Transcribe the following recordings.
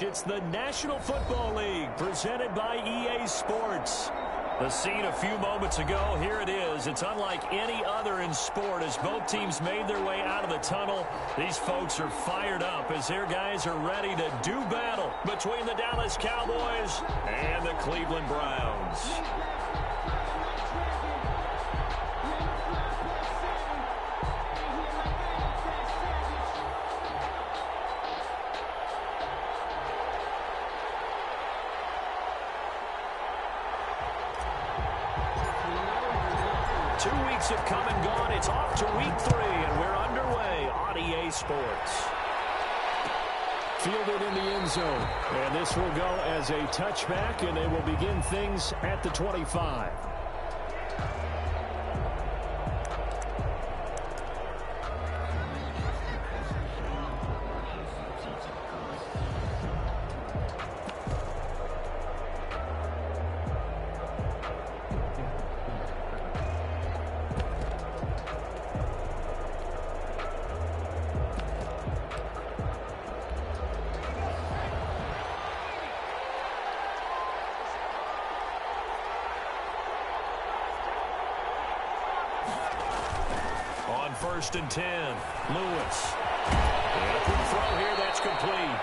It's the National Football League presented by EA Sports. The scene a few moments ago, here it is. It's unlike any other in sport as both teams made their way out of the tunnel. These folks are fired up as their guys are ready to do battle between the Dallas Cowboys and the Cleveland Browns. Have come and gone. It's off to week 3, and we're underway on EA Sports. Fielded in the end zone. And this will go as a touchback, and they will begin things at the 25. First and 10. Lewis. And a quick throw here. That's complete.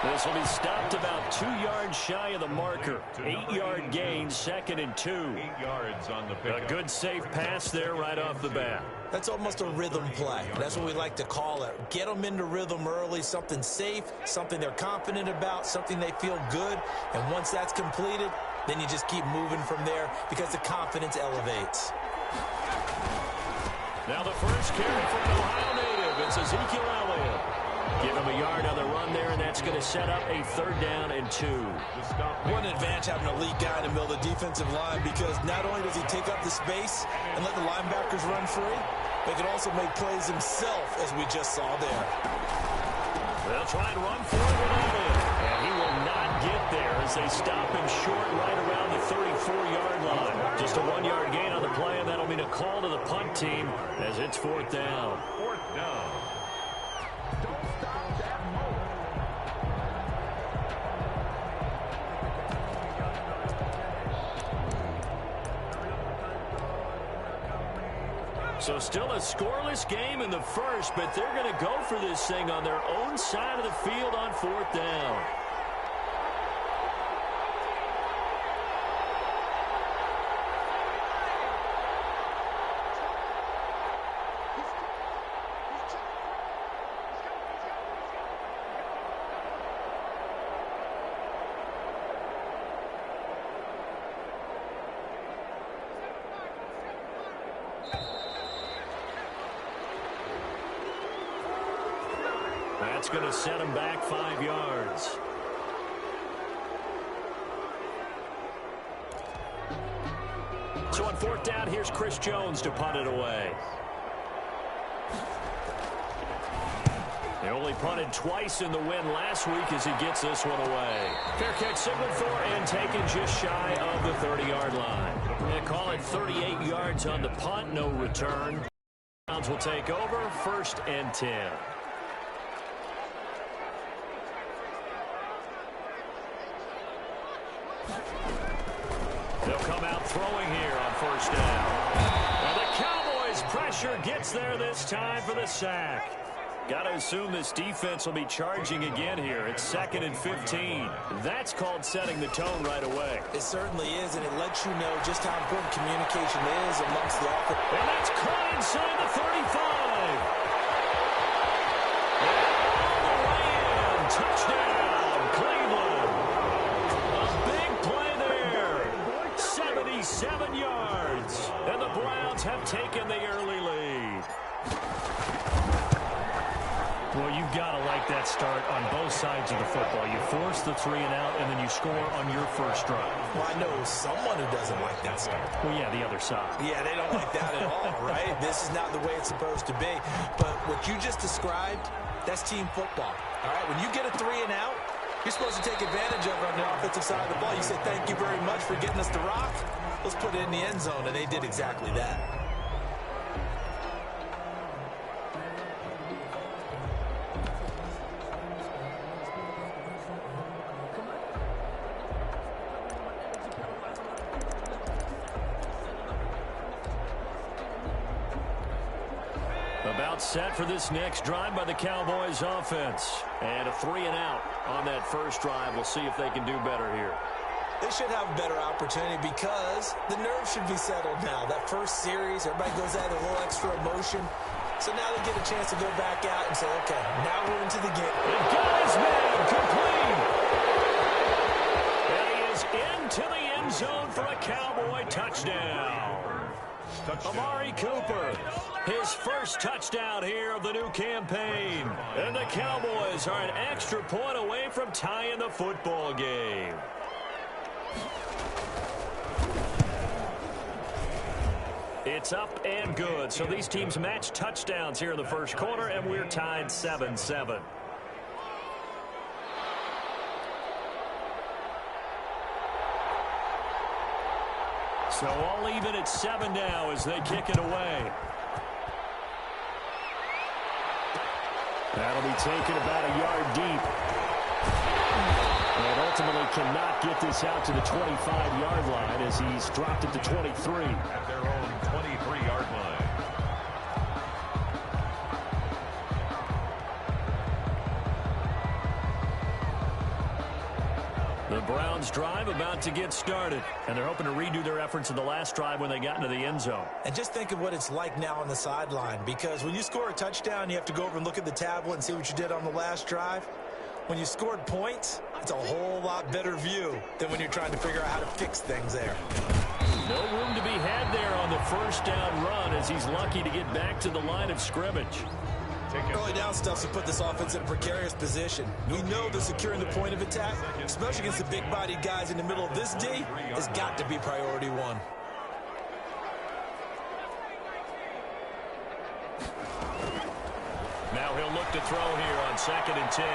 This will be stopped about 2 yards shy of the marker. 8-yard gain, 2nd and 2. 8 yards on the pickup. A good safe pass there right off the bat. That's almost a rhythm play. That's what we like to call it. Get them into rhythm early, something safe, something they're confident about, something they feel good. And once that's completed, then you just keep moving from there because the confidence elevates. Now the first carry from an Ohio native. It's Ezekiel Elliott. Give him a yard on the run there, and that's going to set up a 3rd down and 2. What an advantage having an elite guy in the middle of the defensive line, because not only does he take up the space and let the linebackers run free, but he can also make plays himself, as we just saw there. They'll try and run for it with Elliott. And he will not get there as they stop him short right around the 34-yard line. Just a 1-yard gain on the play, and that'll mean a call to the punt team as it's 4th down. 4th down. So still a scoreless game in the first, but they're going to go for this thing on their own side of the field on 4th down. That's going to set him back 5 yards. So on 4th down, here's Chris Jones to punt it away. They only punted twice in the win last week as he gets this one away. Fair catch signaled for and taken just shy of the 30-yard line. They call it 38 yards on the punt, no return. Browns will take over, 1st and 10. They'll come out throwing here on 1st down. And the Cowboys pressure gets there this time for the sack. Got to assume this defense will be charging again here. It's 2nd and 15. That's called setting the tone right away. It certainly is, and it lets you know just how important communication is amongst the offense. And that's caught inside the 35. And all the way in. Touchdown, Cleveland. A big play there. 77 yards. And the Browns have taken the early lead. Well, you've got to like that start on both sides of the football. You force the 3 and out, and then you score on your first drive. Well, I know someone who doesn't like that start. Well, yeah, the other side. Yeah, they don't like that at all, right? This is not the way it's supposed to be. But what you just described, that's team football, all right? When you get a 3 and out, you're supposed to take advantage of it on the offensive side of the ball. You say, thank you very much for getting us the rock. Let's put it in the end zone, and they did exactly that. about set for this next drive by the Cowboys offense. And a 3-and-out on that first drive. We'll see if they can do better here. They should have a better opportunity because the nerves should be settled now. That first series, everybody goes out with a little extra emotion. So now they get a chance to go back out and say, okay, now we're into the game. And got his man complete. And he is into the end zone for a Cowboy touchdown. Amari Cooper, his first touchdown here of the new campaign. And the Cowboys are an extra point away from tying the football game. It's up and good. So these teams match touchdowns here in the first quarter, and we're tied 7-7. So all even at 7 now as they kick it away. That'll be taken about a yard deep. And ultimately cannot get this out to the 25-yard line as he's dropped it to 23. At their own 23-yard line. The Browns drive about to get started, and they're hoping to redo their efforts in the last drive when they got into the end zone. And just think of what it's like now on the sideline, because when you score a touchdown, you have to go over and look at the tablet and see what you did on the last drive. When you scored points, it's a whole lot better view than when you're trying to figure out how to fix things there. No room to be had there on the first down run as he's lucky to get back to the line of scrimmage. Early down stuff to put this offense in a precarious position. We know that securing the point of attack, especially against the big-bodied guys in the middle of this D, has got to be priority one. Now he'll look to throw here on 2nd and 10.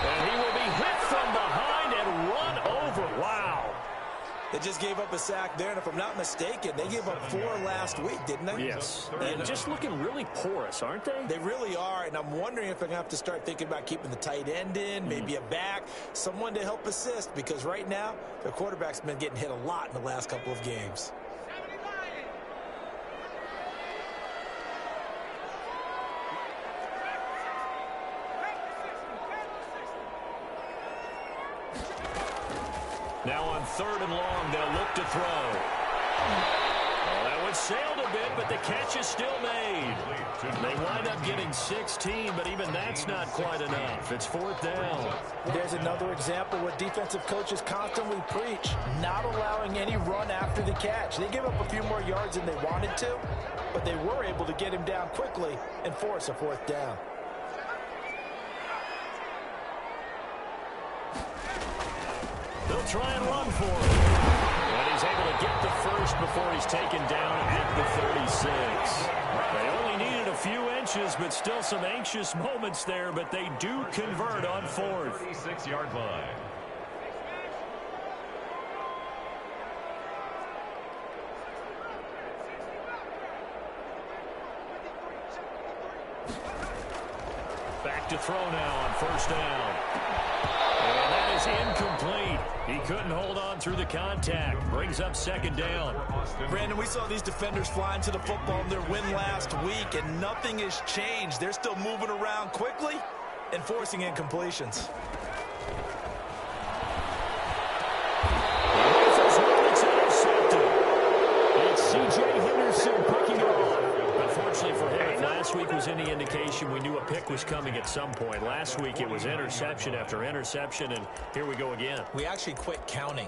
And he will be hit from behind and run over. Wow. They just gave up a sack there, and if I'm not mistaken, they gave up 4 last week, didn't they? Yes. And just looking really porous, aren't they? They really are, and I'm wondering if they're going to have to start thinking about keeping the tight end in, maybe a back, someone to help assist, because right now, their quarterback's been getting hit a lot in the last couple of games. Now on 3rd and long, they'll look to throw. Well, that one sailed a bit, but the catch is still made. They wind up getting 16, but even that's not quite enough. It's 4th down. There's another example what defensive coaches constantly preach, not allowing any run after the catch. They give up a few more yards than they wanted to, but they were able to get him down quickly and force a 4th down. They'll try and run for him. And he's able to get the first before he's taken down at the 36. They only needed a few inches, but still some anxious moments there, but they do convert on 4th. 36-yard line. Back to throw now on 1st down. And that is incomplete. He couldn't hold on through the contact. Brings up 2nd down. Brandon, we saw these defenders flying to the football in their win last week, and nothing has changed. They're still moving around quickly and forcing incompletions. It's C.J. Henderson picking it off. Unfortunately for him, if last week was any indication, we knew a pick was coming at some point. Last week it was interception after interception, and here we go again. We actually quit counting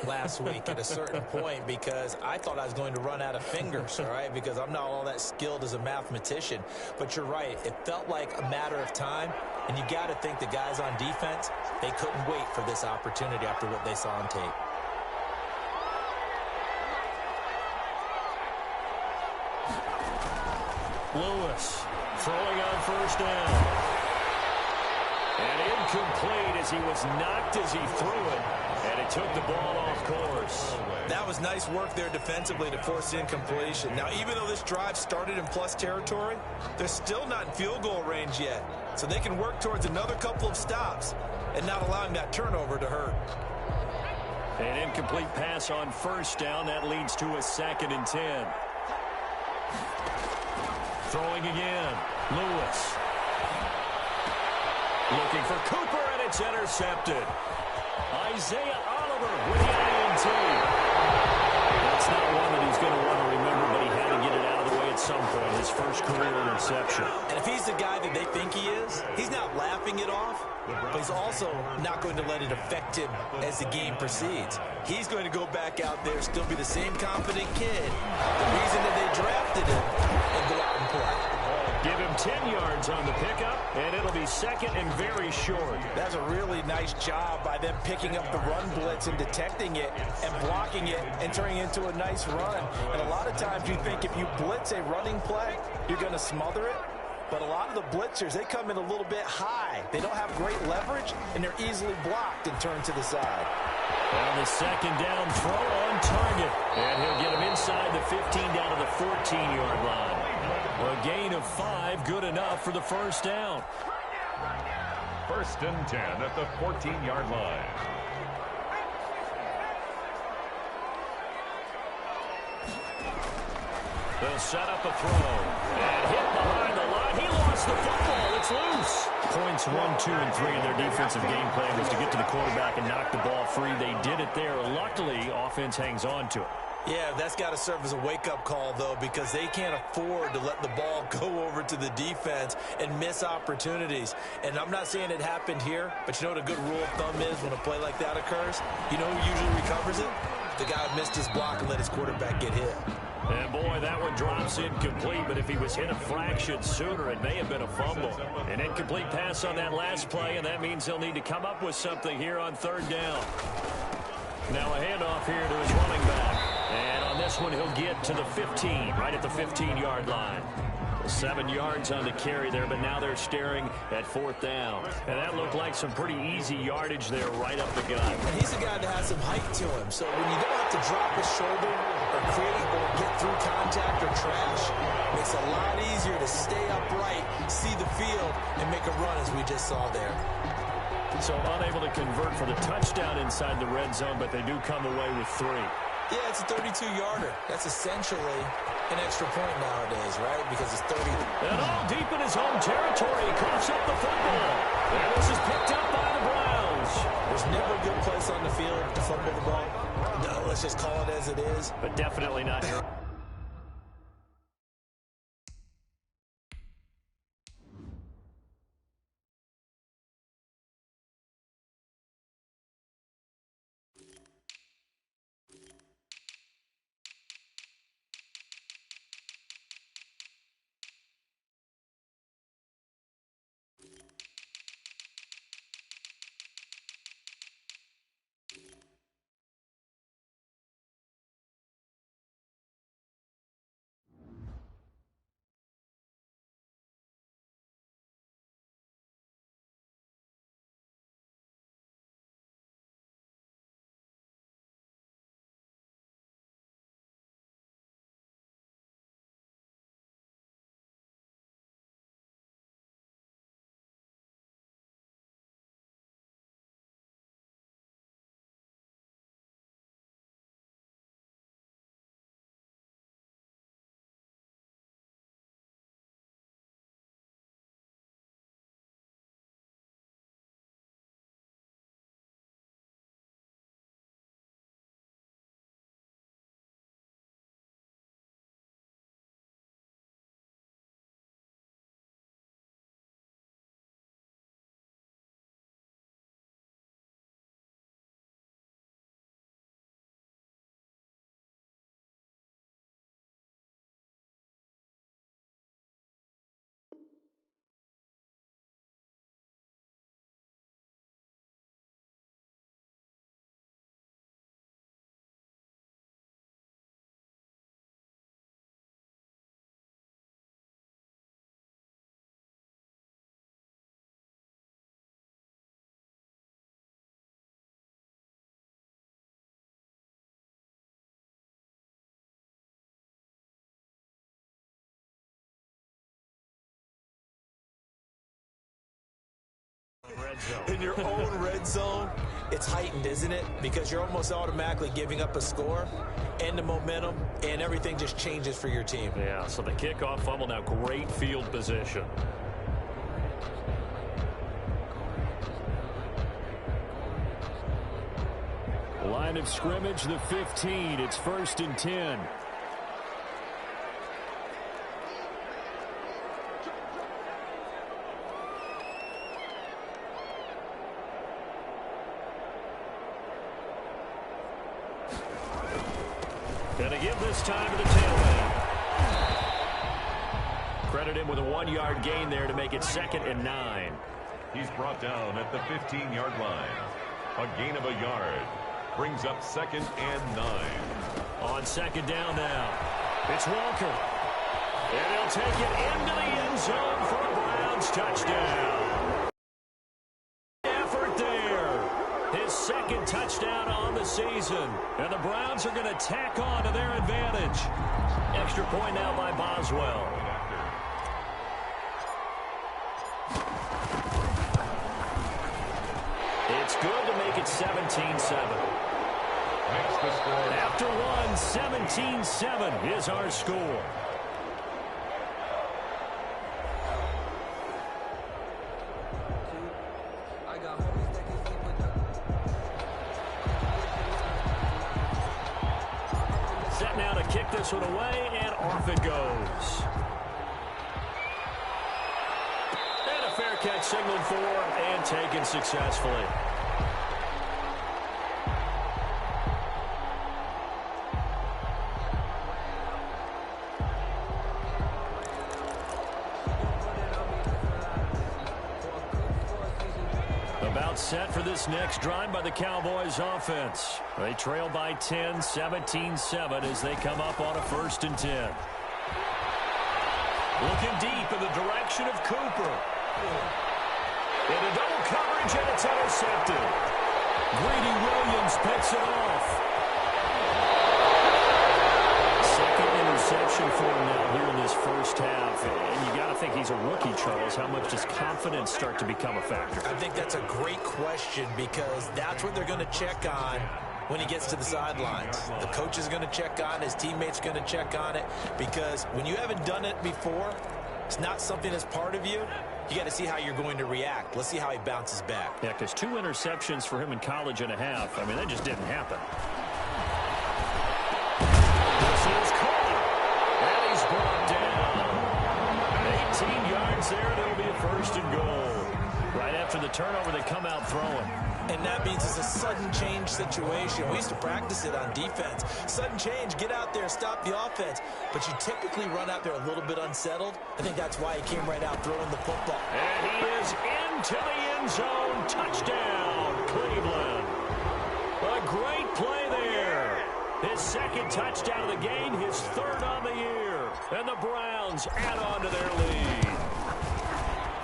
last week at a certain point because I thought I was going to run out of fingers, all right, because I'm not all that skilled as a mathematician. But you're right. It felt like a matter of time, and you got to think the guys on defense, they couldn't wait for this opportunity after what they saw on tape. Lewis throwing on 1st down. And incomplete as he was knocked as he threw it. And it took the ball off course. That was nice work there defensively to force the incompletion. Now, even though this drive started in plus territory, they're still not in field goal range yet. So they can work towards another couple of stops and not allowing that turnover to hurt. An incomplete pass on 1st down. That leads to a 2nd and 10. Throwing again. Lewis. Looking for Cooper, and it's intercepted. Isaiah Oliver with the INT. That's not one that he's going to want to remember, but he had to get it out of the way at some point. His first career interception. And if he's the guy that they think he is, he's not laughing it off, but he's also not going to let it affect him as the game proceeds. He's going to go back out there, still be the same confident kid, the reason that they drafted him, and go out and play. Give him 10 yards on the pickup, and it'll be second and very short. That's a really nice job by them picking up the run blitz and detecting it and blocking it and turning it into a nice run. And a lot of times you think if you blitz a running play, you're going to smother it. But a lot of the blitzers, they come in a little bit high. They don't have great leverage, and they're easily blocked and turned to the side. On the second down throw on target. And he'll get him inside the 15 down to the 14-yard line. A gain of 5, good enough for the first down. First and 10 at the 14-yard line. They'll set up a throw. And hit behind the line. He lost the football. It's loose. Points 1, 2, and 3 in their defensive game plan was to get to the quarterback and knock the ball free. They did it there. Luckily, offense hangs on to it. Yeah, that's got to serve as a wake-up call, though, because they can't afford to let the ball go over to the defense and miss opportunities. And I'm not saying it happened here, but you know what a good rule of thumb is when a play like that occurs? You know who usually recovers it? The guy who missed his block and let his quarterback get hit. And boy, that one drops incomplete, but if he was hit a fraction sooner, it may have been a fumble. An incomplete pass on that last play, and that means he'll need to come up with something here on third down. Now a handoff here to his running back. And on this one, he'll get to the 15, right at the 15-yard line. 7 yards on the carry there, but now they're staring at fourth down. And that looked like some pretty easy yardage there right up the gut. And he's a guy that has some height to him, so when you don't have to drop his shoulder or create or get through contact or trash, it makes it a lot easier to stay upright, see the field, and make a run as we just saw there. So unable to convert for the touchdown inside the red zone, but they do come away with 3. Yeah, it's a 32-yarder. That's essentially an extra point nowadays, right? Because it's 30. And all deep in his home territory, he coughs up the football. And this is picked up by the Browns. There's never a good place on the field to fumble the ball. No, let's just call it as it is. But definitely not here. In your own red zone, it's heightened, isn't it? Because you're almost automatically giving up a score and the momentum, and everything just changes for your team. Yeah, so the kickoff fumble, now great field position. Line of scrimmage, the 15. It's 1st and 10. Gonna give this time to the tailback. Credit him with a 1-yard gain there to make it 2nd and 9. He's brought down at the 15-yard line. A gain of a yard. Brings up 2nd and 9. On 2nd down now. It's Walker. And he'll take it into the end zone for a Browns touchdown. Effort there. His 2nd touchdown on the season. And the Browns are going to tack on to their advantage. Extra point now by Boswell. It's good to make it 17-7. After one, 17-7 is our score. Set now to kick this one away, and off it goes. And a fair catch signaled for and taken successfully. Set for this next drive by the Cowboys offense. They trail by 10, 17-7 as they come up on a 1st and 10. Looking deep in the direction of Cooper. Into double coverage, and it's intercepted. Greedy Williams picks it off. Second interception for him now here in this first half. And you got to think he's a rookie, Charles. How much does confidence start to become a factor? I think that's a great question, because that's what they're going to check on when he gets to the sidelines. The coach is going to check on, his teammates going to check on it, because when you haven't done it before, it's not something that's part of you. You got to see how you're going to react. Let's see how he bounces back. Yeah, because 2 interceptions for him in college and a half. I mean, that just didn't happen. This is caught. And he's brought down. 18 yards there, and it'll be a 1st and goal. Right after the turnover, they come out throwing. And that means it's a sudden change situation. We used to practice it on defense. Sudden change, get out there, stop the offense. But you typically run out there a little bit unsettled. I think that's why he came right out throwing the football. And he is into the end zone. Touchdown, Cleveland. A great play there. His 2nd touchdown of the game, his 3rd on the year. And the Browns add on to their lead.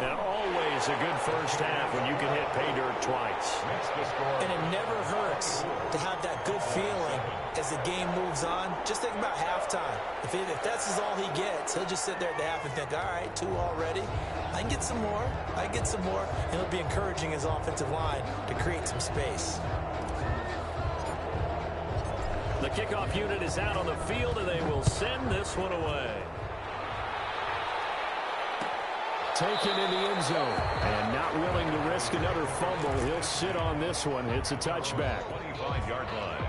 And always a good first half when you can hit pay dirt twice. And it never hurts to have that good feeling as the game moves on. Just think about halftime. If that's all he gets, he'll just sit there at the half and think, all right, 2 already. I can get some more. I can get some more. And he'll be encouraging his offensive line to create some space. The kickoff unit is out on the field, and they will send this one away. Taken in the end zone. And not willing to risk another fumble. He'll sit on this one. It's a touchback. 25-yard line.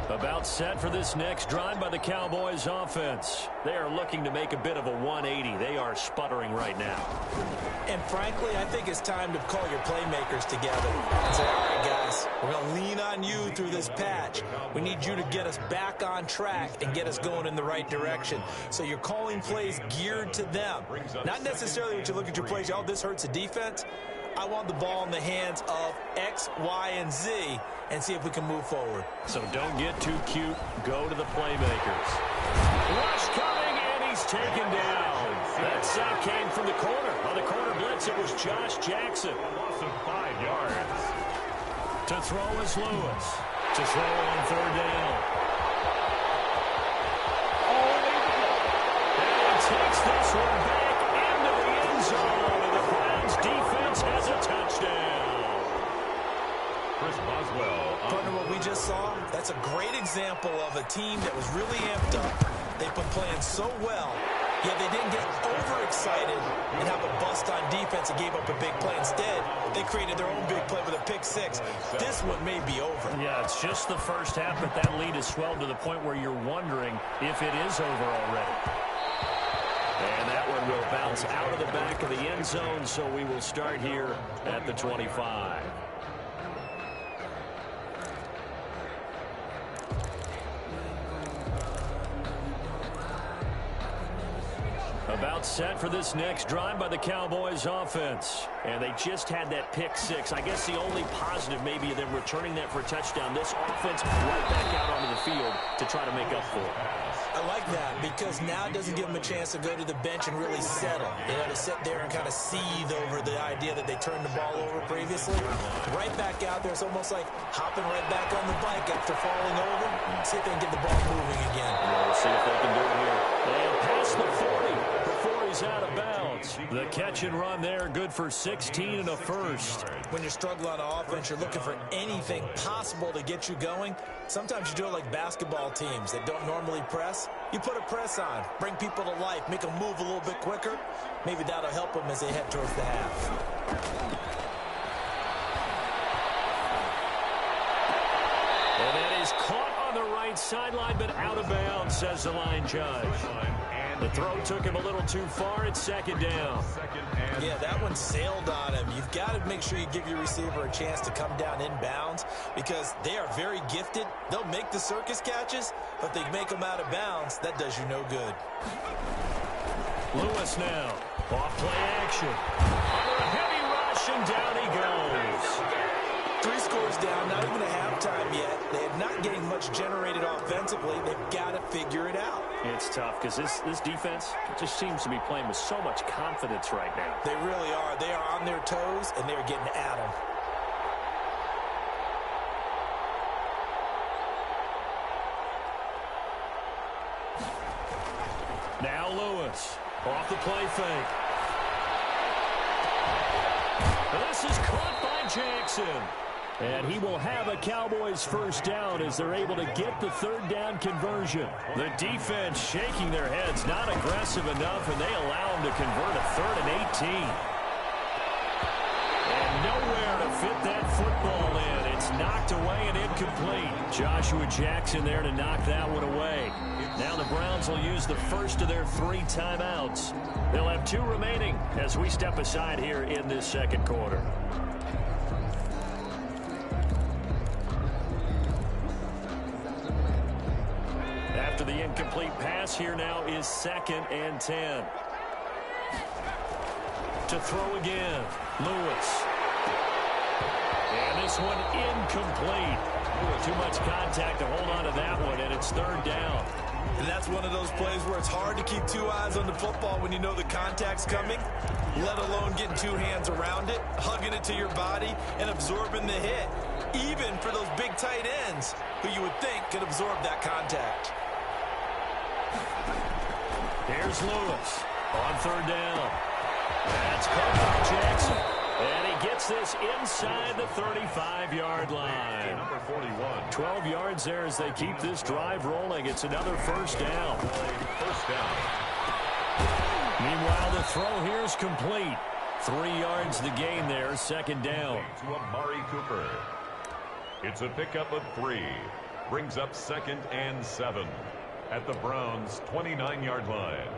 About set for this next drive by the Cowboys offense. They are looking to make a bit of a 180. They are sputtering right now. And frankly, I think it's time to call your playmakers together and say, all right, guys, we're going to lean on you through this patch. We need you to get us back on track and get us going in the right direction. So you're calling plays geared to them. Not necessarily when you look at your plays, oh, this hurts the defense. I want the ball in the hands of X, Y, and Z and see if we can move forward. So don't get too cute. Go to the playmakers. Rush coming, and he's taken down. That sack came from the corner. On the corner blitz, it was Josh Jackson. A loss of 5 yards. To throw is Lewis. To throw on 3rd down. this one back into the end zone, and the Browns defense has a touchdown. Chris Boswell. Partner, what we just saw, that's a great example of a team that was really amped up. They've been playing so well, yet they didn't get overexcited and have a bust on defense and gave up a big play. Instead, they created their own big play with a pick six. This one may be over. Yeah, it's just the first half, but that lead has swelled to the point where you're wondering if it is over already. And that one will bounce out of the back of the end zone, so we will start here at the 25. About set for this next drive by the Cowboys offense. And they just had that pick six. I guess the only positive maybe of them returning that for a touchdown. This offense right back out onto the field to try to make up for it. I like that because now it doesn't give them a chance to go to the bench and really settle. You know, to sit there and kind of seethe over the idea that they turned the ball over previously. Right back out there. It's almost like hopping right back on the bike after falling over. See if they can get the ball moving again. We'll see if they can do it here. And past the 40 before he's out of bounds. The catch and run there, good for 16 and a first. When you're struggling on offense, you're looking for anything possible to get you going. Sometimes you do it like basketball teams that don't normally press. You put a press on, bring people to life, make them move a little bit quicker. Maybe that'll help them as they head towards the half. And that is caught on the right sideline, but out of bounds, says the line judge. The throw took him a little too far. It's second down. Yeah, that one sailed on him. You've got to make sure you give your receiver a chance to come down inbounds because they are very gifted. They'll make the circus catches, but they make them out of bounds. That does you no good. Lewis now. Off play action. Under a heavy rush, and down he goes. 3 scores down, not even a halftime yet. They're not getting much generated offensively. They've got to figure it out. It's tough because this defense just seems to be playing with so much confidence right now. They really are. They are on their toes, and they're getting at them. Now Lewis. Off the play fake. This is caught by Jackson. And he will have a Cowboys first down as they're able to get the third down conversion. The defense shaking their heads, not aggressive enough, and they allow him to convert a 3rd and 18. And nowhere to fit that football in. It's knocked away and incomplete. Joshua Jackson there to knock that one away. Now the Browns will use the first of their 3 timeouts. They'll have 2 remaining as we step aside here in this second quarter. After the incomplete pass, here now is 2nd and 10. To throw again, Lewis. And this one incomplete. Too much contact to hold on to that one, and it's 3rd down. And that's one of those plays where it's hard to keep 2 eyes on the football when you know the contact's coming, let alone getting 2 hands around it, hugging it to your body, and absorbing the hit, even for those big tight ends who you would think could absorb that contact. Here's Lewis on 3rd down. That's caught by Jackson. And he gets this inside the 35-yard line. Number 41. 12 yards there as they keep this drive rolling. It's another first down. First down. Meanwhile, the throw here is complete. 3 yards the gain there, 2nd down. To Amari Cooper. It's a pickup of 3. Brings up 2nd and 7 at the Browns' 29-yard line.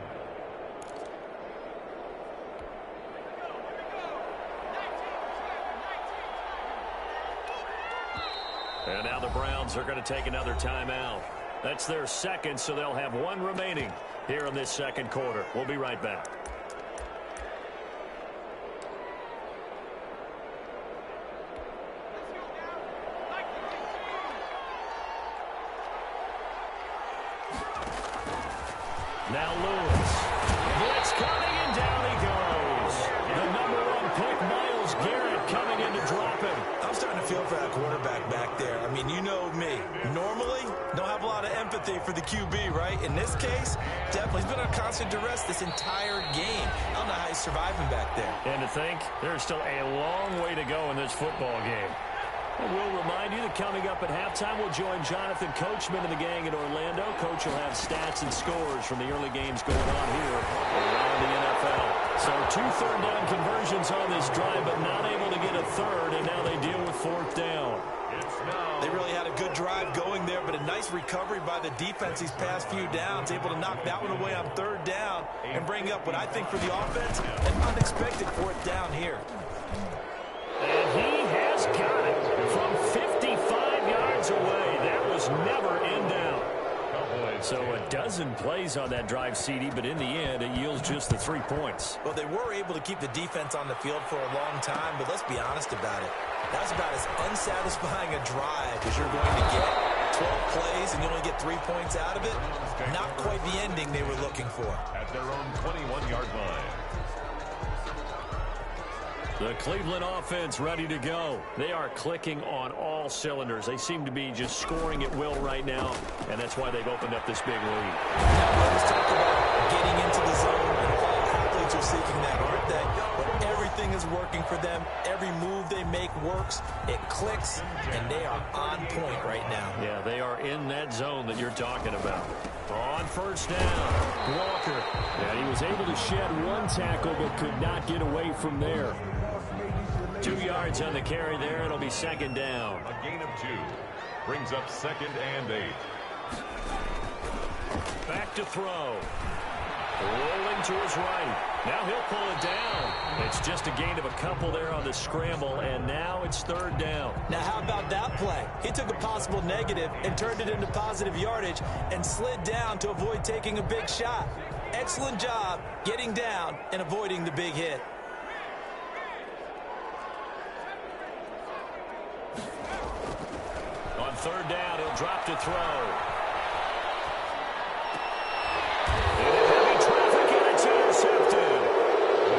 And now the Browns are going to take another timeout. That's their 2nd, so they'll have 1 remaining here in this second quarter. We'll be right back. Now Lewis. Blitz coming, and down he goes. The number 1 pick, Myles Garrett, coming in to drop him. I'm starting to feel for that quarterback back there. I mean, you know me. Normally, don't have a lot of empathy for the QB, right? In this case, definitely. He's been on constant duress this entire game. I don't know how he's surviving back there. And to think, there's still a long way to go in this football game. And we'll remind you that coming up at halftime, we'll join Jonathan Coachman and the gang in Orlando. Coach will have stats and scores from the early games going on here around the NFL. So 2 third-down conversions on this drive, but not able to get a third, and now they deal with 4th down. They really had a good drive going there, but a nice recovery by the defense these past few downs, able to knock that one away on 3rd down and bring up what I think for the offense, an unexpected 4th down here. And he has got it from 55 yards away. That was never in down. So a dozen plays on that drive, CD, but in the end, it yields just the 3 points. Well, they were able to keep the defense on the field for a long time, but let's be honest about it. That's about as unsatisfying a drive as you're going to get. 12 plays and you only get 3 points out of it. Not quite the ending they were looking for. At their own 21-yard line. The Cleveland offense ready to go. They are clicking on all cylinders. They seem to be just scoring at will right now, and that's why they've opened up this big lead. Now, let's talk about getting into the zone, and all athletes are seeking that, aren't they? But everything is working for them. Every move they make works. It clicks, and they are on point right now. Yeah, they are in that zone that you're talking about. On 1st down, Walker. And he was able to shed 1 tackle, but could not get away from there. 2 yards on the carry there. It'll be 2nd down. A gain of 2. Brings up 2nd and 8. Back to throw. Rolling to his right. Now he'll pull it down. It's just a gain of a couple there on the scramble, and now it's 3rd down. Now how about that play? He took a possible negative and turned it into positive yardage and slid down to avoid taking a big shot. Excellent job getting down and avoiding the big hit. On 3rd down, he'll drop to throw.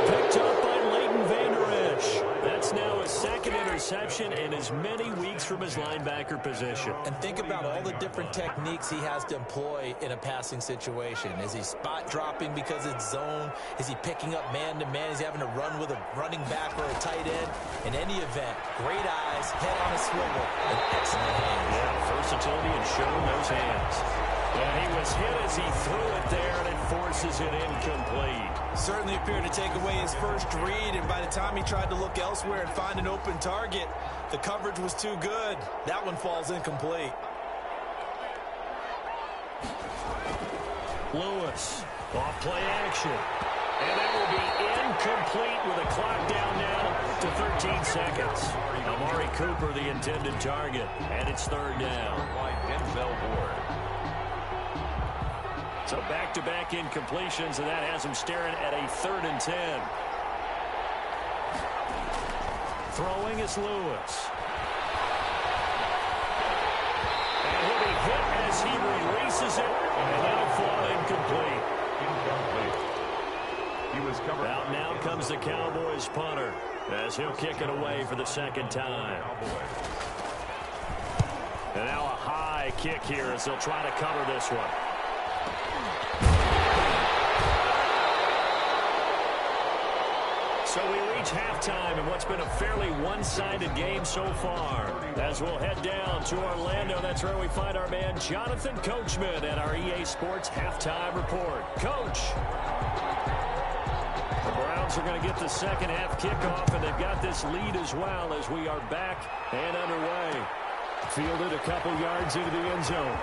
Picked up by Leighton Vander Esch. That's now his 2nd interception in as many weeks from his linebacker position. And think about all the different techniques he has to employ in a passing situation. Is he spot dropping because it's zone? Is he picking up man-to-man? Is he having to run with a running back or a tight end? In any event, great eyes, head on a swivel, and excellent hands. Yeah, versatility and showing those hands. And he was hit as he threw it there, and it forces it incomplete. Certainly appeared to take away his first read, and by the time he tried to look elsewhere and find an open target, the coverage was too good. That one falls incomplete. Lewis, off play action. And that will be incomplete with a clock down now to 13 seconds. Amari Cooper, the intended target, and it's 3rd down. By Denzel Ward. So back-to-back incompletions, and that has him staring at a 3rd and 10. Throwing is Lewis. And he'll be hit as he releases it, and that'll fall incomplete. He was covered. Out now comes the Cowboys punter, as he'll kick it away for the 2nd time. And now a high kick here as they'll try to cover this one. So we reach halftime in what's been a fairly one-sided game so far. As we'll head down to Orlando, that's where we find our man Jonathan Coachman at our EA Sports Halftime Report. Coach! The Browns are going to get the 2nd half kickoff, and they've got this lead as well as we are back and underway. Fielded a couple yards into the end zone.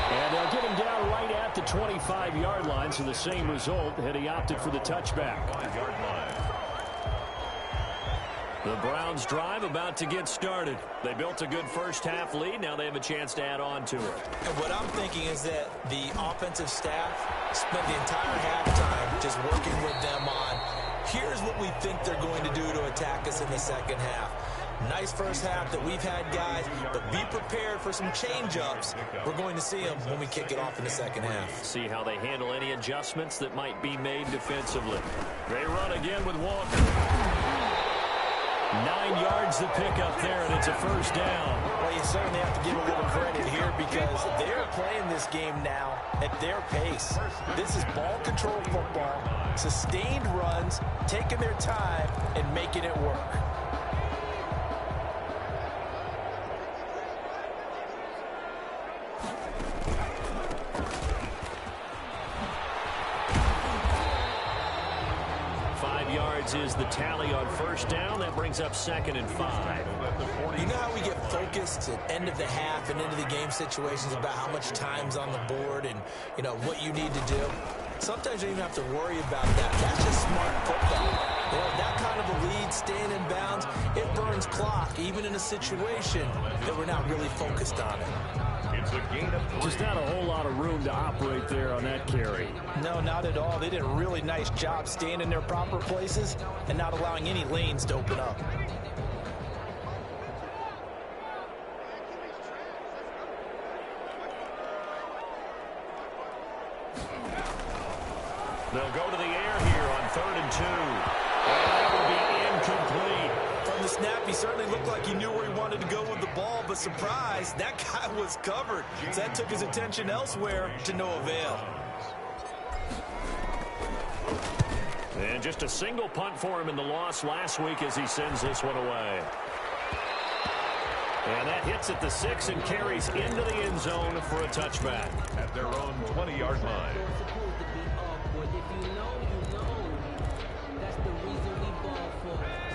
And they'll get him down right at the 25-yard line, so the same result had he opted for the touchback. 1-yard line. The Browns drive about to get started. They built a good first half lead. Now they have a chance to add on to it. And what I'm thinking is that the offensive staff spent the entire halftime just working with them on, here's what we think they're going to do to attack us in the 2nd half. Nice first half that we've had, guys, but be prepared for some change-ups. We're going to see them when we kick it off in the 2nd half. See how they handle any adjustments that might be made defensively. They run again with Walker. 9 yards to pick up there, and it's a first down. Well, you certainly have to give a little credit here because they're playing this game now at their pace. This is ball control football, sustained runs, taking their time, and making it work. Is the tally on first down. That brings up 2nd and 5. You know how we get focused at end of the half and into the game situations about how much time's on the board and, you know, what you need to do? Sometimes you don't even have to worry about that. That's just smart football. You know, that kind of a lead, staying in bounds, it burns clock, even in a situation that we're not really focused on it. It's a gain of 3. Just not a whole lot of room to operate there on that carry. No, not at all. They did a really nice job staying in their proper places and not allowing any lanes to open up. They'll go to the air here on 3rd and 2. And that will be incomplete. From the snap, he certainly looked like he knew where he wanted to go with the ball, but surprise, that guy was covered. So that took his attention elsewhere to no avail. And just a single punt for him in the loss last week as he sends this one away. And that hits at the 6 and carries into the end zone for a touchback. At their own 20-yard line.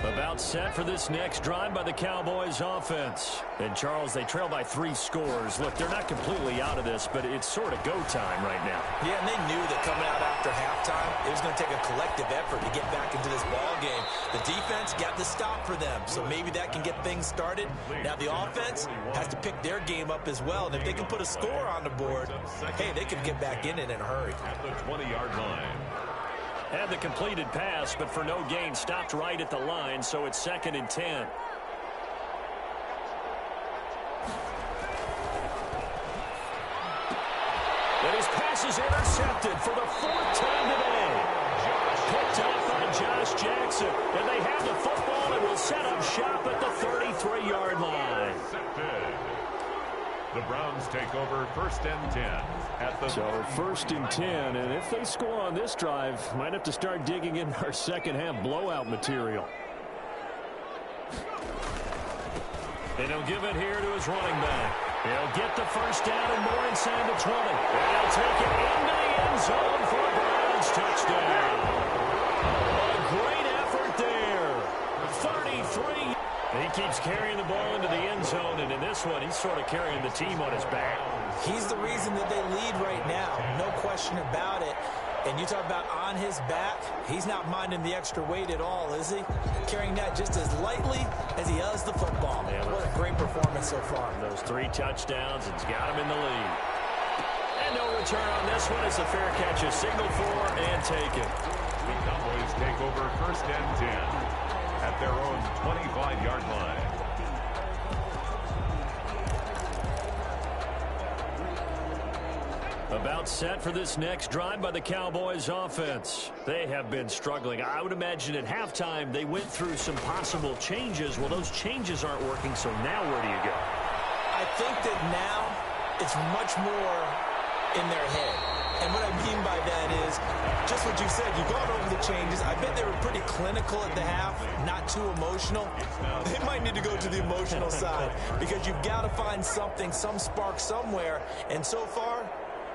About set for this next drive by the Cowboys offense. And, Charles, they trail by 3 scores. Look, they're not completely out of this, but it's sort of go time right now. Yeah, and they knew that coming out after halftime, it was going to take a collective effort to get back into this ball game. The defense got the stop for them, so maybe that can get things started. Now the offense has to pick their game up as well, and if they can put a score on the board, hey, they can get back in it in a hurry. At the 20-yard line. Had the completed pass, but for no gain, stopped right at the line, so it's 2nd and 10. And his pass is intercepted for the 4th time today. Picked up by Josh Jackson. And they have the football and will set up shop at the 33-yard line. The Browns take over 1st and 10. So 1st and 10, and if they score on this drive, might have to start digging in our second half blowout material. And he'll give it here to his running back. He'll get the first down and more inside the 20. And he'll take it into the end zone for a Browns touchdown. A great effort there. 33. He keeps carrying the ball into the end zone, and in this one, he's sort of carrying the team on his back. He's the reason that they lead right now, no question about it. And you talk about on his back, he's not minding the extra weight at all, is he? Carrying that just as lightly as he does the football. Yeah, what a great performance so far. Those 3 touchdowns, it's got him in the lead. And no return on this one. It's a fair catch, a signal for, and take it. The Cowboys take over 1st and 10 at their own 25-yard line. About set for this next drive by the Cowboys offense. They have been struggling. I would imagine at halftime they went through some possible changes. Well, those changes aren't working, so now where do you go? I think that now it's much more in their head. And what I mean by that is just what you said. You've gone over the changes. I bet they were pretty clinical at the half, not too emotional. They might need to go to the emotional side because you've got to find something, some spark somewhere. And so far,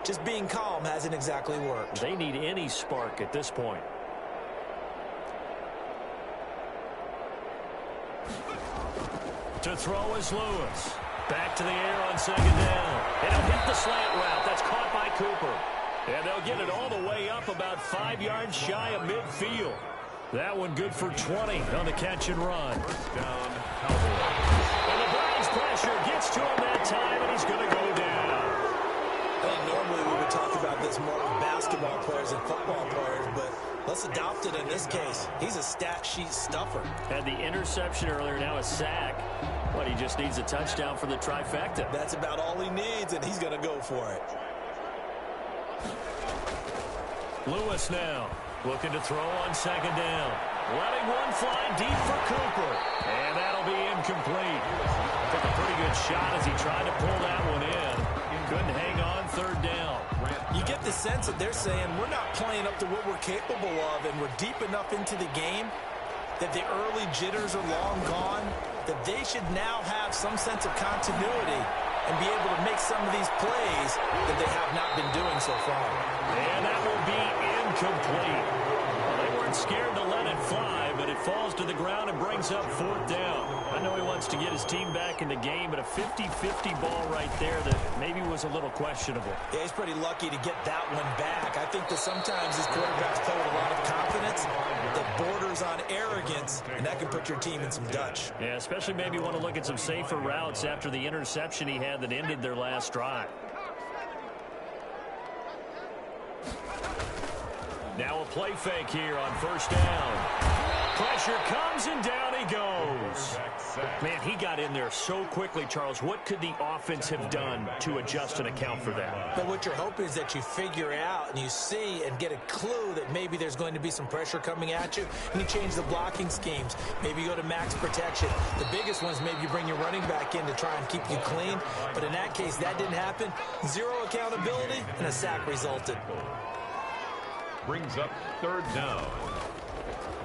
just being calm hasn't exactly worked. They need any spark at this point. To throw is Lewis. Back to the air on 2nd down. And he'll hit the slant route. That's caught by Cooper. And they'll get it all the way up about 5 yards shy of midfield. That one good for 20 on the catch and run. First down, Cowboys. And the Browns pressure gets to him that time, and he's going to go down. Normally we would talk about this more with basketball players and football players, but let's adopt it in this case. He's a stat sheet stuffer. Had the interception earlier, now a sack. But he just needs a touchdown for the trifecta. That's about all he needs, and he's going to go for it. Lewis now looking to throw on 2nd down. Letting one fly deep for Cooper. And that'll be incomplete. Took a pretty good shot as he tried to pull that one in. Couldn't hang on third down. You get the sense that they're saying we're not playing up to what we're capable of, and we're deep enough into the game that the early jitters are long gone, that they should now have some sense of continuity and be able to make some of these plays that they have not been doing so far. And that will be incomplete. Well, they weren't scared to let it fly, but it falls to the ground and brings up fourth down. I know he wants to get his team back in the game, but a 50-50 ball right there that maybe was a little questionable. Yeah, he's pretty lucky to get that one back. I think that sometimes these quarterbacks play with a lot of confidence that borders on arrogance, and that can put your team in some Dutch. Yeah, especially maybe want to look at some safer routes after the interception he had that ended their last drive. Now a play fake here on first down. Pressure comes, and down he goes. Man, he got in there so quickly, Charles. What could the offense have done to adjust and account for that? But what you're hoping is that you figure out and you see and get a clue that maybe there's going to be some pressure coming at you, and you change the blocking schemes. Maybe you go to max protection. The biggest one is maybe you bring your running back in to try and keep you clean. But in that case, that didn't happen. Zero accountability, and a sack resulted. Brings up third down.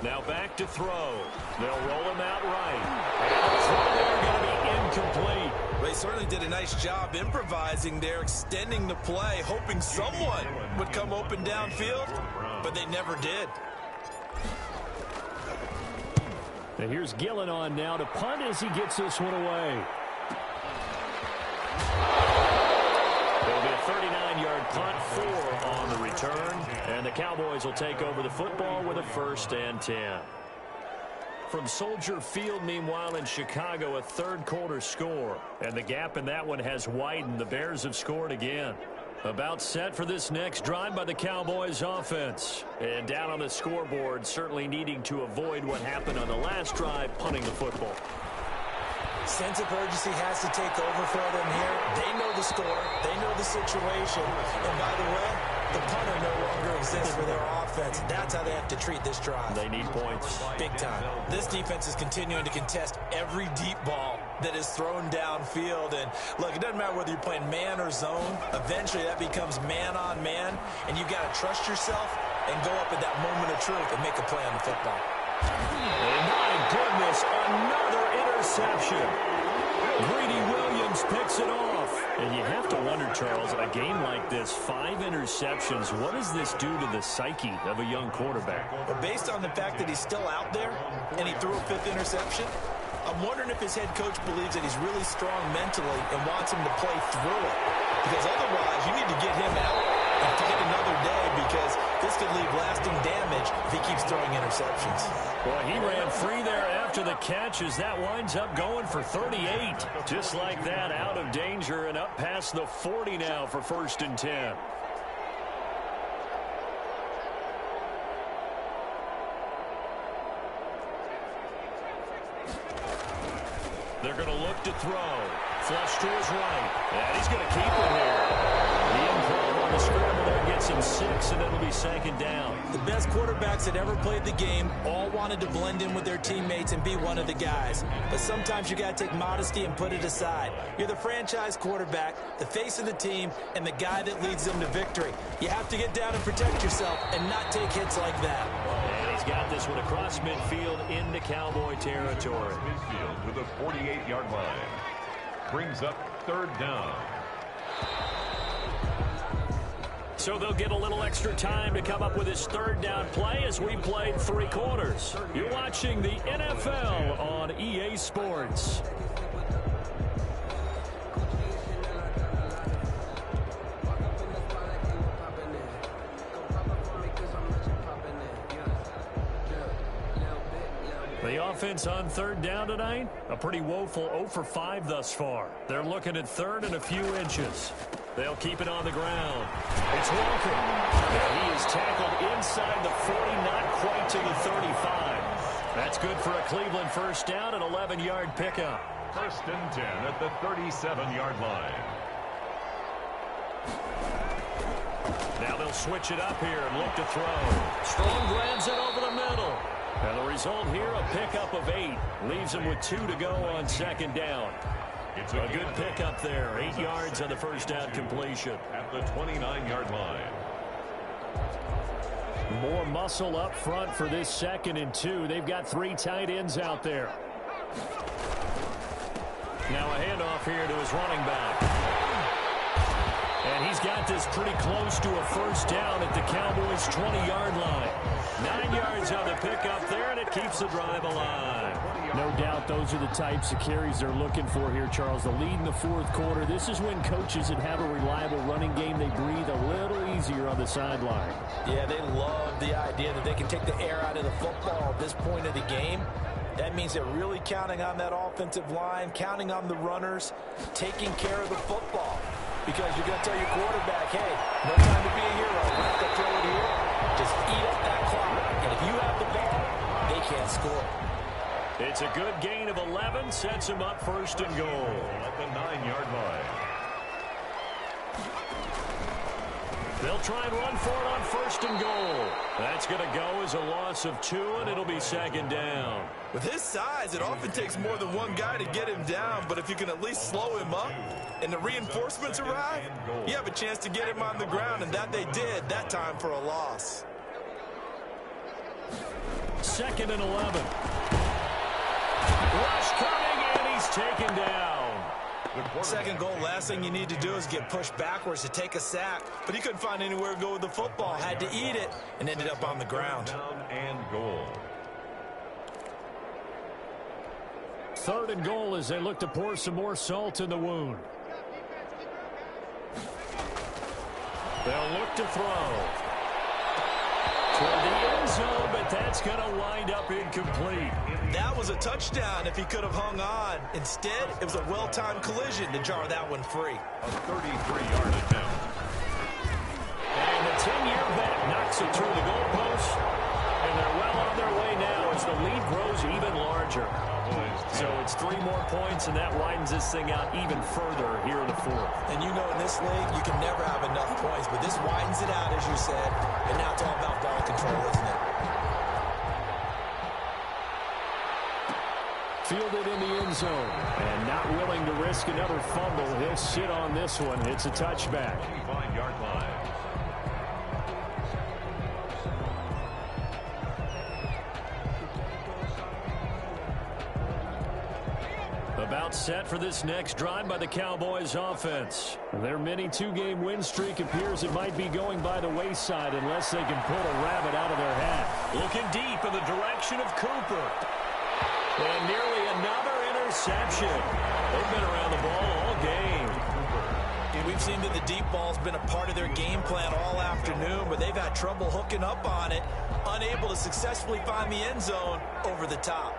Now back to throw. They'll roll him out right. And the throw there going to be incomplete. They certainly did a nice job improvising there, extending the play, hoping someone would come open downfield, but they never did. And here's Gillen on now to punt as he gets this one away. It'll be a 39-yard punt, 4 on the return. And the Cowboys will take over the football with a 1st and 10. From Soldier Field, meanwhile, in Chicago, a third-quarter score. And the gap in that one has widened. The Bears have scored again. About set for this next drive by the Cowboys offense. And down on the scoreboard, certainly needing to avoid what happened on the last drive, punting the football. Sense of urgency has to take over for them here. They know the score. They know the situation. And by the way, the punter no longer exists for their offense. That's how they have to treat this drive. They need points. Big time. This defense is continuing to contest every deep ball that is thrown downfield. And look, it doesn't matter whether you're playing man or zone. Eventually that becomes man on man. And you've got to trust yourself and go up at that moment of truth and make a play on the football. And my goodness, another interception. Greedy Williams picks it off. And you have to wonder, Charles, a game like this, 5 interceptions, what does this do to the psyche of a young quarterback? But based on the fact that he's still out there and he threw a 5th interception, I'm wondering if his head coach believes that he's really strong mentally and wants him to play through it. Because otherwise, you need to get him out and take another day, because this could leave lasting damage if he keeps throwing interceptions. Well, he ran free there after the catch as that winds up going for 38. Just like that, out of danger and up past the 40 now for 1st and 10. They're going to look to throw. Flush to his right. And he's going to keep it here. The improv on the scramble there gets him 6, and it'll be 2nd down. The best quarterbacks that ever played the game all wanted to blend in with their teammates and be one of the guys. But sometimes you got to take modesty and put it aside. You're the franchise quarterback, the face of the team, and the guy that leads them to victory. You have to get down and protect yourself and not take hits like that. And he's got this one across midfield into Cowboy territory. Midfield to the 48-yard line. Brings up 3rd down. So they'll get a little extra time to come up with his 3rd down play as we played 3 quarters. You're watching the NFL on EA Sports. The offense on 3rd down tonight, a pretty woeful 0 for 5 thus far. They're looking at 3rd and a few inches. They'll keep it on the ground. It's Walker. And he is tackled inside the 40, not quite to the 35. That's good for a Cleveland 1st down, an 11-yard pickup. 1st and 10 at the 37-yard line. Now they'll switch it up here and look to throw. Strong grabs it over the middle. And the result here, a pickup of 8. Leaves him with 2 to go on second down. It's A good pickup there. 8 yards on the first down completion. At the 29-yard line. More muscle up front for this 2nd and 2. They've got 3 tight ends out there. Now a handoff here to his running back. And he's got this pretty close to a first down at the Cowboys' 20-yard line. 9 yards on the pickup there, and it keeps the drive alive. No doubt those are the types of carries they're looking for here, Charles. The lead in the 4th quarter. This is when coaches that have a reliable running game, they breathe a little easier on the sideline. Yeah, they love the idea that they can take the air out of the football at this point of the game. That means they're really counting on that offensive line, counting on the runners, taking care of the football. Because you're going to tell your quarterback, hey, no time to be a hero. We have to throw it here. Just eat up that clock. And if you have the ball, they can't score. It's a good gain of 11. Sets him up 1st and goal. At the 9-yard line. They'll try and run for it on 1st and goal. That's going to go as a loss of 2, and it'll be 2nd down. With his size, it often takes more than one guy to get him down, but if you can at least slow him up and the reinforcements arrive, you have a chance to get him on the ground, and that they did that time for a loss. 2nd and 11. Rush coming, and he's taken down. Second goal, last thing you need to do is get pushed backwards to take a sack. But he couldn't find anywhere to go with the football. Had to eat it and ended up on the ground. Down and goal. 3rd and goal as they look to pour some more salt in the wound. They'll look to throw. Toward the end zone, but that's going to wind up incomplete. That was a touchdown if he could have hung on. Instead, it was a well-timed collision to jar that one free. A 33-yard attempt. And the 10-year vet knocks it through the goalpost. And they're well on their way now as the lead grows even larger. So it's 3 more points, and that widens this thing out even further here in the 4th. And you know in this league, you can never have enough points. But this widens it out, as you said. And now it's all about ball control, isn't it? Fielded in the end zone. And not willing to risk another fumble. He'll sit on this one. It's a touchback. 25-yard line. About set for this next drive by the Cowboys offense. Their mini 2-game win streak appears it might be going by the wayside unless they can pull a rabbit out of their hat. Looking deep in the direction of Cooper. And nearly another interception. They've been around the ball all game. And we've seen that the deep ball's been a part of their game plan all afternoon, but they've had trouble hooking up on it, unable to successfully find the end zone over the top.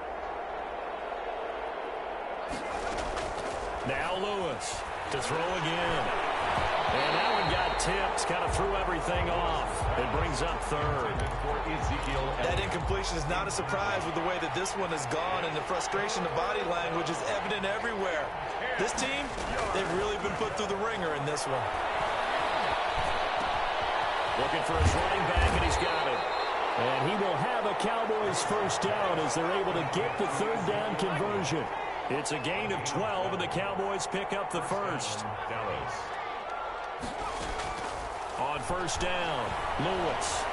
Now Lewis to throw again. And that one got tipped, kind of threw everything off. It brings up 3rd. That incompletion is not a surprise with the way that this one has gone, and the frustration, the body language is evident everywhere. This team, they've really been put through the ringer in this one. Looking for his running back, and he's got it. And he will have a Cowboys first down as they're able to get the 3rd down conversion. It's a gain of 12, and the Cowboys pick up the first. Dallas. On first down, Lewis.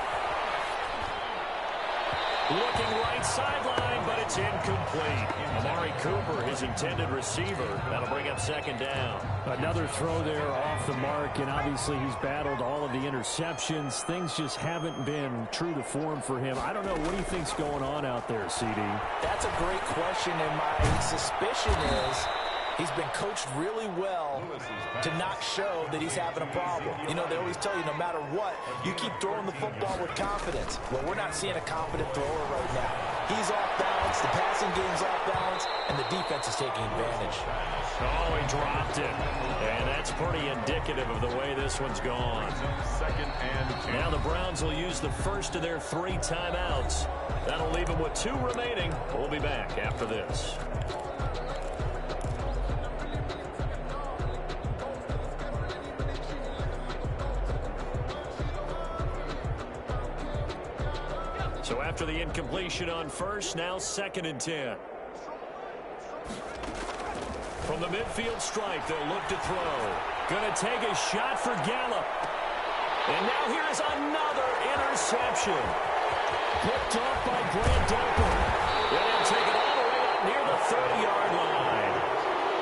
Looking right sideline, but it's incomplete. Amari Cooper, his intended receiver. That'll bring up 2nd down. Another throw there off the mark, and obviously he's battled all of the interceptions. Things just haven't been true to form for him. I don't know. What do you think's going on out there, CD? That's a great question, and my suspicion is he's been coached really well to not show that he's having a problem. You know, they always tell you no matter what, you keep throwing the football with confidence. Well, we're not seeing a confident thrower right now. He's off balance, the passing game's off balance, and the defense is taking advantage. Oh, he dropped it. And that's pretty indicative of the way this one's gone. 2nd and 2. Now the Browns will use the first of their 3 timeouts. That'll leave them with 2 remaining. We'll be back after this. So after the incompletion on first, now 2nd and 10. From the midfield stripe, they'll look to throw. Going to take a shot for Gallup. And now here's another interception. Picked off by Grant Delpit. They'll take it all the way up near the 30-yard line.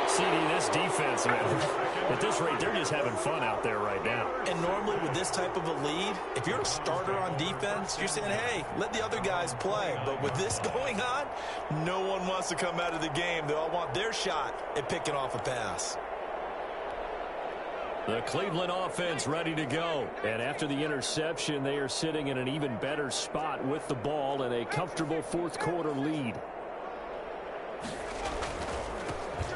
CD, this defense, man, at this rate, they're just having fun out there right now. And normally with this type of a lead, if you're a starter on defense, you're saying, hey, let the other guys play. But with this going on, no one wants to come out of the game. They all want their shot at picking off a pass. The Cleveland offense ready to go. And after the interception, they are sitting in an even better spot with the ball and a comfortable fourth quarter lead.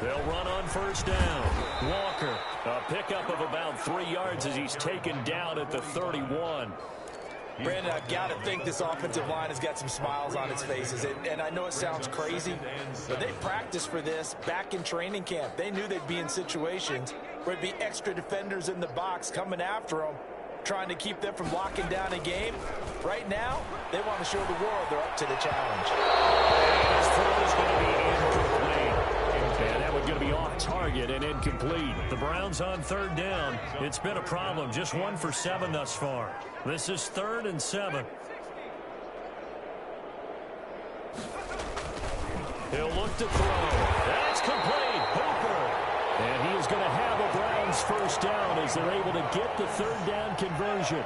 They'll run on first down. Walker, a pickup of about 3 yards as he's taken down at the 31. Brandon, I've got to think this offensive line has got some smiles on its faces. And I know it sounds crazy, but they practiced for this back in training camp. They knew they'd be in situations where it'd be extra defenders in the box coming after them, trying to keep them from locking down a game. Right now, they want to show the world they're up to the challenge. This throw is going to be incomplete. And that one's going to be off target and incomplete. The Browns on 3rd down. It's been a problem. Just 1 for 7 thus far. This is 3rd and 7. He'll look to throw. That's complete. Hooper. And he is going to have a Browns first down as they're able to get the 3rd down conversion.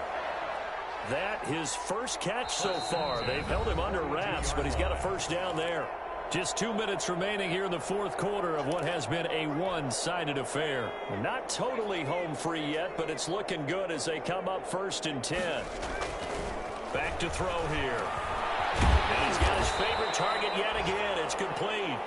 That his first catch so far. They've held him under wraps, but he's got a first down there. Just 2 minutes remaining here in the fourth quarter of what has been a one-sided affair. Not totally home free yet, but it's looking good as they come up 1st and 10. Back to throw here. And he's got his favorite target yet again. It's complete.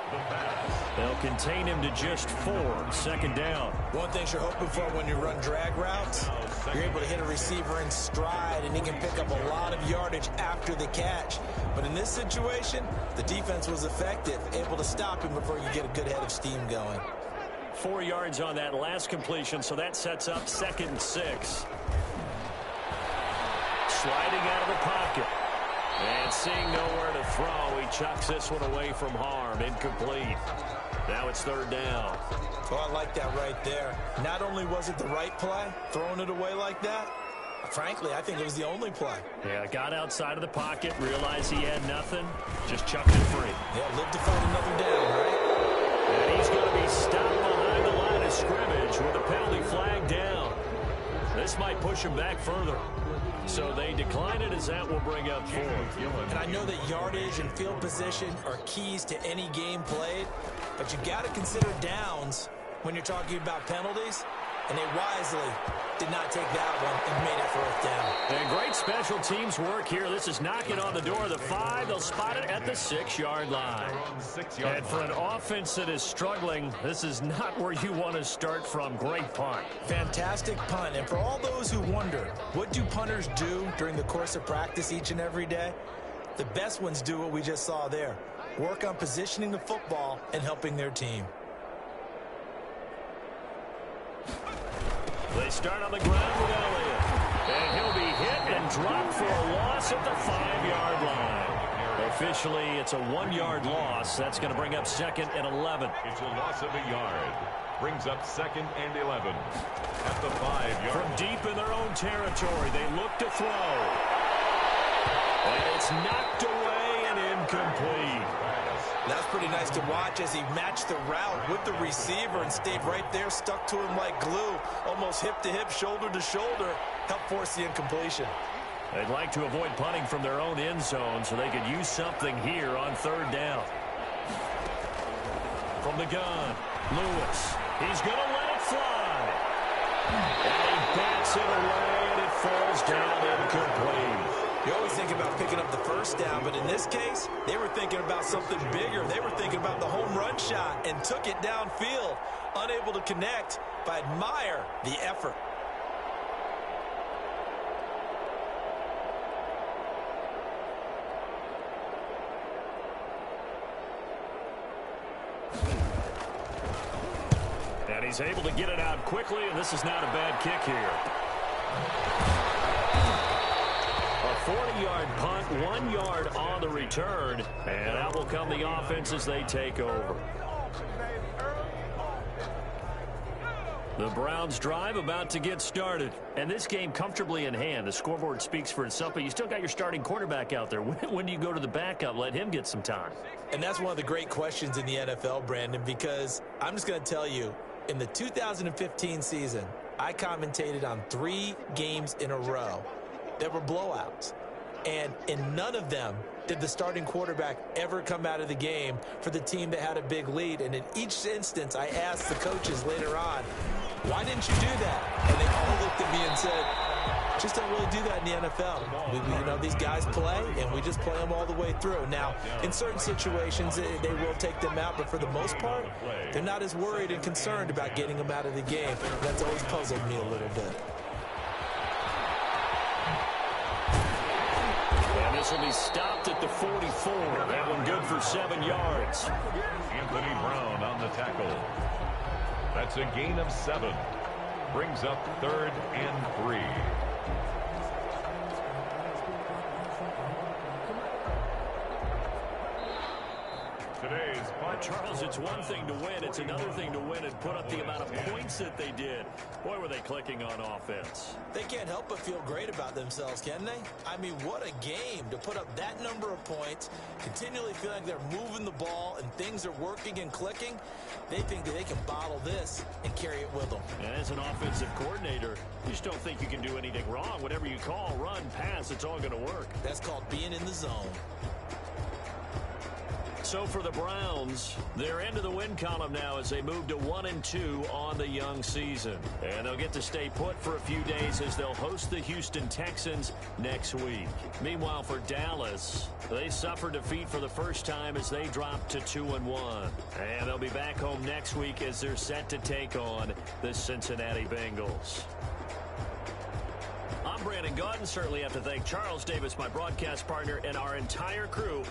They'll contain him to just 4. 2nd down. One thing you're hoping for when you run drag routes, you're able to hit a receiver in stride, and he can pick up a lot of yardage after the catch. But in this situation, the defense was effective, able to stop him before you get a good head of steam going. 4 yards on that last completion, so that sets up 2nd and 6. Sliding out of the pocket. And seeing nowhere to throw, he chucks this one away from harm. Incomplete. Now it's 3rd down. Oh, I like that right there. Not only was it the right play, throwing it away like that, frankly, I think it was the only play. Yeah, got outside of the pocket, realized he had nothing, just chucked it free. Yeah, live to fight another down, right? And he's going to be stopped behind the line of scrimmage with a penalty flag down. This might push him back further. So they decline it as that will bring up 4. And I know that yardage and field position are keys to any game played, but you got to consider downs when you're talking about penalties, and they wisely did not take that one and made it 4th down. And great special teams work here. This is knocking on the door of the 5. They'll spot it at the 6-yard line. And for an offense that is struggling, this is not where you want to start from. Great punt. Fantastic punt. And for all those who wonder, what do punters do during the course of practice each and every day? The best ones do what we just saw there. Work on positioning the football and helping their team. They start on the ground with Elliott. And he'll be hit and dropped for a loss at the 5-yard line. Officially, it's a 1-yard loss. That's going to bring up 2nd and 11. It's a loss of a yard. Brings up 2nd and 11. At the 5-yard. From deep in their own territory, they look to throw. And it's knocked away and incomplete. That's pretty nice to watch as he matched the route with the receiver and stayed right there, stuck to him like glue, almost hip to hip, shoulder to shoulder, helped force the incompletion. They'd like to avoid punting from their own end zone so they could use something here on 3rd down. From the gun, Lewis. He's going to let it fly. And he bats it away, and it falls down incomplete. You always think about picking up the first down, but in this case, they were thinking about something bigger. They were thinking about the home run shot and took it downfield. Unable to connect, but admire the effort. And he's able to get it out quickly, and this is not a bad kick here. A 40-yard punt, 1 yard on the return, and out will come the offense as they take over. The Browns drive about to get started. And this game comfortably in hand. The scoreboard speaks for itself, but you still got your starting quarterback out there. When do you go to the backup? Let him get some time. And that's one of the great questions in the NFL, Brandon, because I'm just going to tell you, in the 2015 season, I commentated on 3 games in a row that were blowouts. And in none of them did the starting quarterback ever come out of the game for the team that had a big lead. And in each instance, I asked the coaches later on, why didn't you do that? And they all looked at me and said, just don't really do that in the NFL. These guys play, and we just play them all the way through. Now, in certain situations, they will take them out, but for the most part, they're not as worried and concerned about getting them out of the game. That's always puzzled me a little bit. And this will be stopped at the 44. That one good for 7 yards. Anthony Brown on the tackle. That's a gain of 7. Brings up 3rd and 3. Charles, it's one thing to win. It's another thing to win and put up the amount of points that they did. Boy, were they clicking on offense. They can't help but feel great about themselves, can they? I mean, what a game to put up that number of points, continually feeling like they're moving the ball and things are working and clicking. They think that they can bottle this and carry it with them. And as an offensive coordinator, you just don't think you can do anything wrong. Whatever you call, run, pass, it's all going to work. That's called being in the zone. So for the Browns, they're into the win column now as they move to 1-2 on the young season. And they'll get to stay put for a few days as they'll host the Houston Texans next week. Meanwhile, for Dallas, they suffered defeat for the first time as they dropped to 2-1. And they'll be back home next week as they're set to take on the Cincinnati Bengals. I'm Brandon Gaudin. Certainly have to thank Charles Davis, my broadcast partner, and our entire crew.